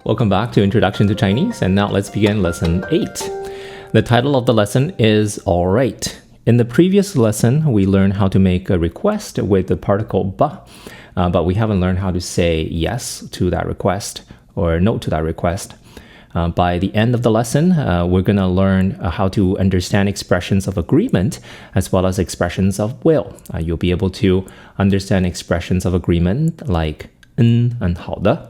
Welcome back to Introduction to Chinese, and now let's begin Lesson 8. The title of the lesson is Alright. In the previous lesson, we learned how to make a request with the particle ba, but we haven't learned how to say yes to that request or no to that request. By the end of the lesson, we're going to learn how to understand expressions of agreement as well as expressions of will. You'll be able to understand expressions of agreement like 很好的.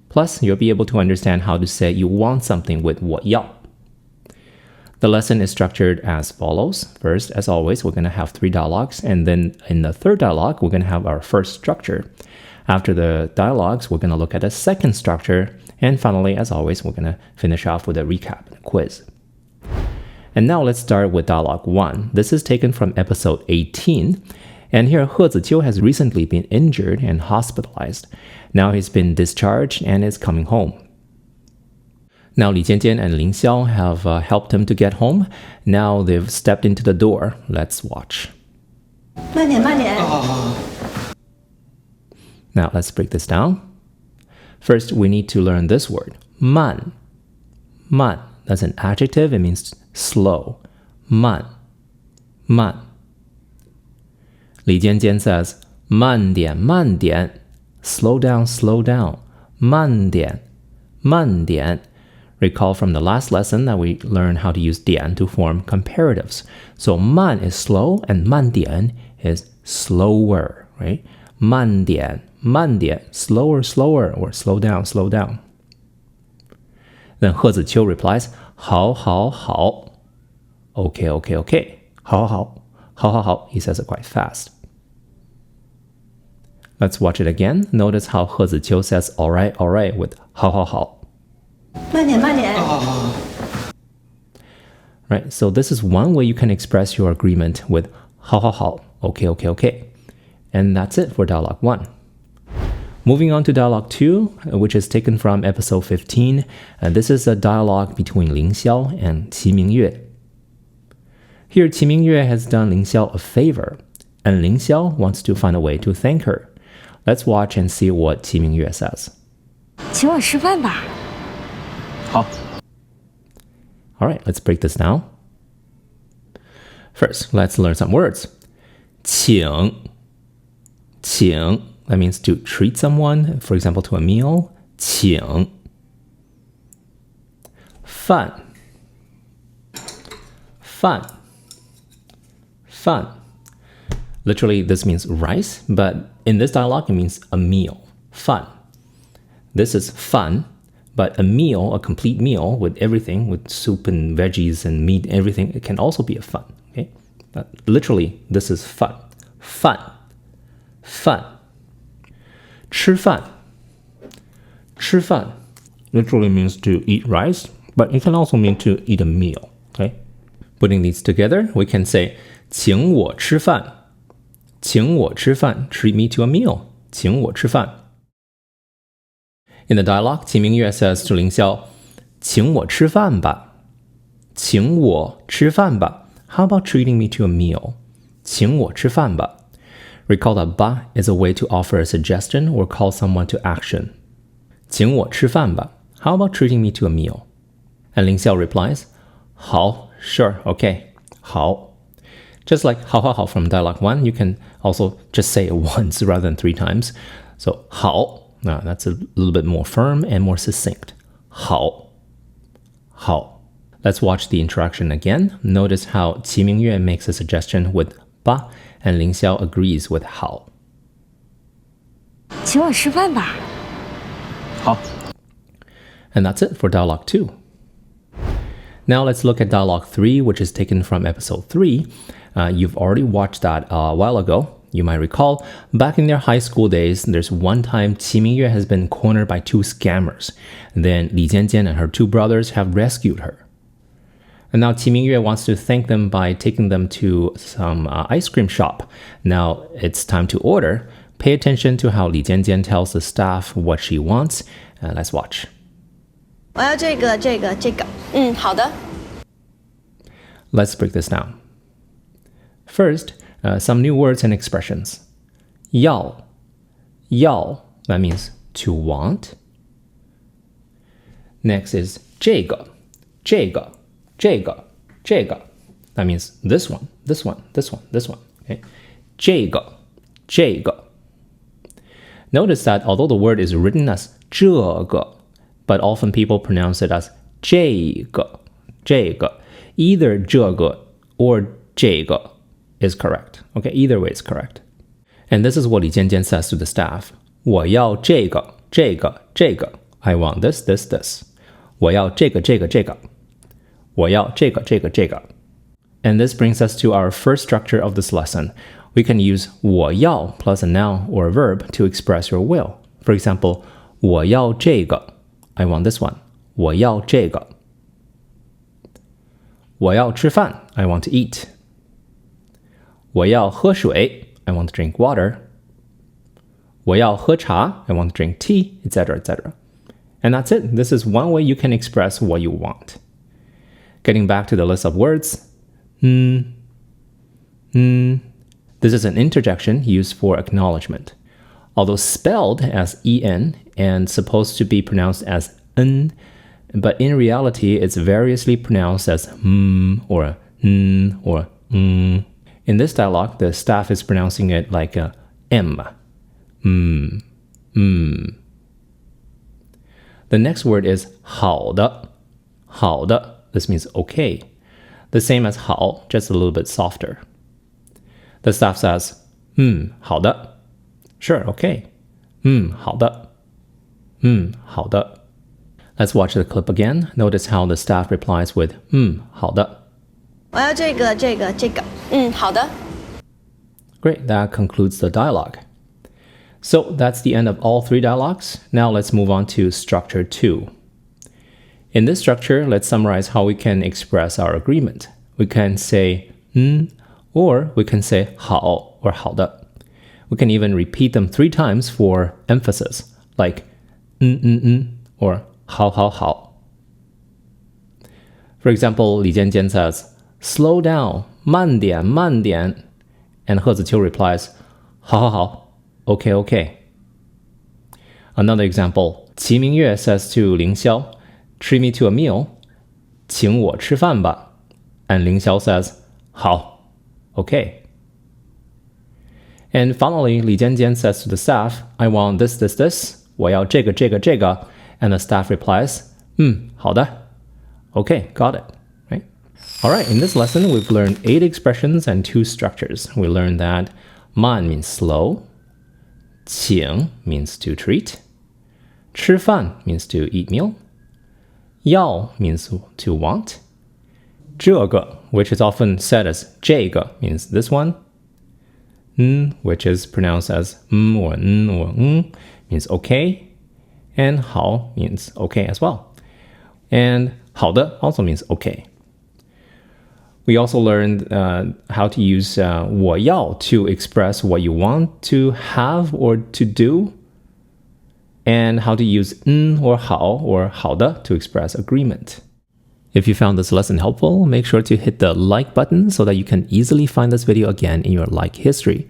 Plus, you'll be able to understand how to say you want something with 我要. The lesson is structured as follows. First, as always, we're going to have 3 dialogues, and then in the third dialogue, we're going to have our first structure. After the dialogues, we're going to look at a second structure, and finally, as always, we're going to finish off with a recap and a quiz. And now let's start with dialogue 1. This is taken from episode 18. And here, He Ziqiu has recently been injured and hospitalized. Now he's been discharged and is coming home. Now Li Jianjian and Ling Xiao have helped him to get home. Now they've stepped into the door. Let's watch. 慢点，慢点。 Now let's break this down. First, we need to learn this word, 慢. 慢. That's an adjective. It means slow. 慢. 慢. Li Jianjian says, 慢点，慢点. Slow down, slow down. 慢点，慢点. Recall from the last lesson that we learned how to use 点 to form comparatives. So 慢 is slow and 慢点 is slower, right? 慢点，慢点, slower, slower, or slow down, slow down. Then He Ziqiu replies, 好好好. Okay, okay, okay. 好好好. He says it quite fast. Let's watch it again. Notice how He Ziqiu says all right with 好好好. 慢点，慢点。 Right, so this is one way you can express your agreement with 好好好, okay, okay, okay. And that's it for dialogue 1. Moving on to dialogue 2, which is taken from episode 15. This is a dialogue between Ling Xiao and Qi Mingyue. Here, Qi Mingyue has done Ling Xiao a favor, and Ling Xiao wants to find a way to thank her. Let's watch and see what Qi Mingyue says. 请我吃饭吧。 好. All right, let's break this down. First, let's learn some words. 请. 请. That means to treat someone, for example, to a meal. 请. 饭. 饭. 饭. Literally, this means rice, but in this dialogue, it means a meal. 饭. This is 饭, but a meal, a complete meal with everything, with soup and veggies and meat, everything, it can also be a 饭. Okay? But literally, this is 饭. 饭. 饭. 吃饭. 吃饭 literally means to eat rice, but it can also mean to eat a meal. Okay? Putting these together, we can say 请我吃饭. 请我吃饭, treat me to a meal. 请我吃饭. In the dialogue, Qi Mingyue says to Ling Xiao, 请我吃饭吧. 请我吃饭吧. How about treating me to a meal? 请我吃饭吧. Recall that 吧 is a way to offer a suggestion or call someone to action. 请我吃饭吧. How about treating me to a meal? And Ling Xiao replies, 好, sure, okay, 好. Just like 好好好 from dialogue 1, you can also just say it once rather than 3 times. So 好, that's a little bit more firm and more succinct. 好. 好. Let's watch the interaction again. Notice how Qi Mingyue makes a suggestion with 吧 and Ling Xiao agrees with 好. 请我吃饭吧。 好. And that's it for dialogue 2. Now let's look at dialogue 3, which is taken from episode 3. You've already watched that a while ago. You might recall, back in their high school days, there's one time Qi Mingyue has been cornered by 2 scammers. Then Li Jianjian and her 2 brothers have rescued her. And now Qi Mingyue wants to thank them by taking them to some ice cream shop. Now it's time to order. Pay attention to how Li Jianjian tells the staff what she wants. Let's watch. 我要这个。好的。 Let's break this down. First, some new words and expressions. 要, that means to want. Next is 这个 That means this one, this one, this one, this one. Okay? 这个 Notice that although the word is written as 这个, but often people pronounce it as 这个 Either 这个 or 这个 is correct. Okay, either way is correct. And this is what Li Jianjian says to the staff. 我要这个 I want this. 我要这个 我要这个 And this brings us to our first structure of this lesson. We can use 我要 plus a noun or a verb to express your will. For example, 我要这个 I want this one. 我要这个我要吃饭 I want to eat. 我要喝水 I want to drink water. 我要喝茶 I want to drink tea, etc., etc. And that's it. This is one way you can express what you want. Getting back to the list of words. This is an interjection used for acknowledgement. Although spelled as en and supposed to be pronounced as n, but in reality it's variously pronounced as or n or n. In this dialogue, the staff is pronouncing it like a m. The next word is 好的 This means okay. The same as 好, just a little bit softer. The staff says, 好的 Sure, okay. 好的好的 Let's watch the clip again. Notice how the staff replies with 好的我要这个好的 Great, that concludes the dialogue. So that's the end of all three dialogues. Now let's move on to structure 2. In this structure, let's summarize how we can express our agreement. We can say or we can say 好 or 好的 We can even repeat them 3 times for emphasis, like or 好好好 For example, Li Jianjian says, slow down, 慢点慢点 And He Ziqiu replies, 好好好 Okay, okay. Another example, Qi Mingyue says to Ling Xiao, treat me to a meal, 请我吃饭吧 And Ling Xiao says, 好 Okay. And finally, Li Jianjian says to the staff, I want this,我要这个 And the staff replies, 好的 Okay, got it. Right? Alright, in this lesson, we've learned 8 expressions and 2 structures. We learned that 慢 means slow, 请 means to treat, 吃饭 means to eat meal, 要 means to want, 这个 which is often said as 这个 means this one, which is pronounced as or means okay, and 好 means okay as well. And 好的 also means okay. We also learned how to use 我要 to express what you want to have or to do, and how to use or 好 or 好的 to express agreement. If you found this lesson helpful, make sure to hit the like button so that you can easily find this video again in your like history.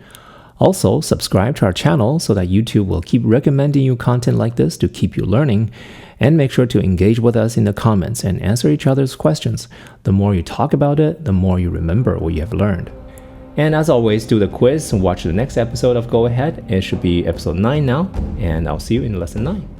Also, subscribe to our channel so that YouTube will keep recommending you content like this to keep you learning. And make sure to engage with us in the comments and answer each other's questions. The more you talk about it, the more you remember what you have learned. And as always, do the quiz and watch the next episode of Go Ahead. It should be episode 9 now, and I'll see you in lesson 9.